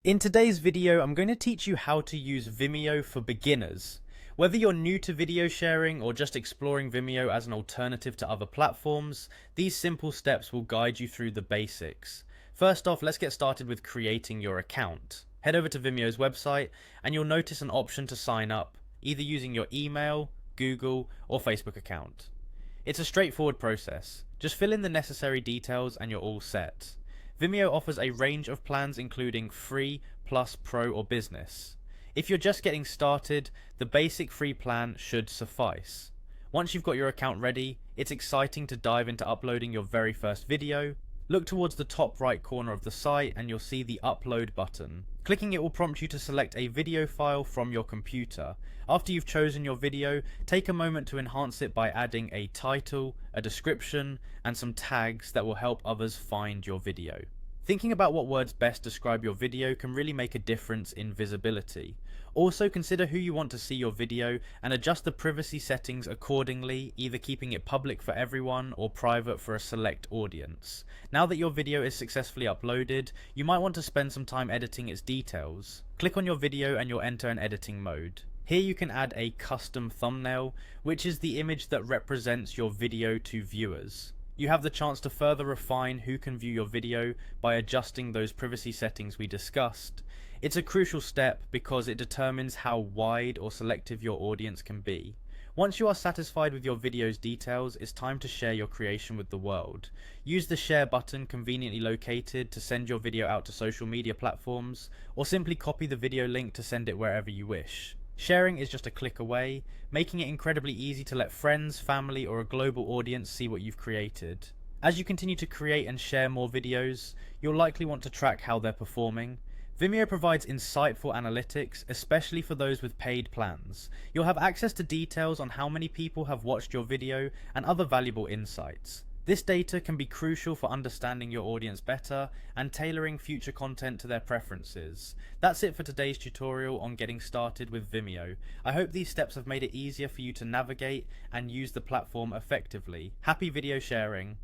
In today's video, I'm going to teach you how to use Vimeo for beginners. Whether you're new to video sharing or just exploring Vimeo as an alternative to other platforms, these simple steps will guide you through the basics. First off, let's get started with creating your account. Head over to Vimeo's website and you'll notice an option to sign up, either using your email, Google, or Facebook account. It's a straightforward process. Just fill in the necessary details and you're all set. Vimeo offers a range of plans including free, plus, pro, or business. If you're just getting started, the basic free plan should suffice. Once you've got your account ready, it's exciting to dive into uploading your very first video. Look towards the top right corner of the site and you'll see the upload button. Clicking it will prompt you to select a video file from your computer. After you've chosen your video, take a moment to enhance it by adding a title, a description, and some tags that will help others find your video. Thinking about what words best describe your video can really make a difference in visibility. Also consider who you want to see your video and adjust the privacy settings accordingly, either keeping it public for everyone or private for a select audience. Now that your video is successfully uploaded, you might want to spend some time editing its details. Click on your video and you'll enter an editing mode. Here you can add a custom thumbnail, which is the image that represents your video to viewers. You have the chance to further refine who can view your video by adjusting those privacy settings we discussed. It's a crucial step because it determines how wide or selective your audience can be. Once you are satisfied with your video's details, it's time to share your creation with the world. Use the share button conveniently located to send your video out to social media platforms, or simply copy the video link to send it wherever you wish. Sharing is just a click away, making it incredibly easy to let friends, family, or a global audience see what you've created. As you continue to create and share more videos, you'll likely want to track how they're performing. Vimeo provides insightful analytics, especially for those with paid plans. You'll have access to details on how many people have watched your video and other valuable insights. This data can be crucial for understanding your audience better and tailoring future content to their preferences. That's it for today's tutorial on getting started with Vimeo. I hope these steps have made it easier for you to navigate and use the platform effectively. Happy video sharing!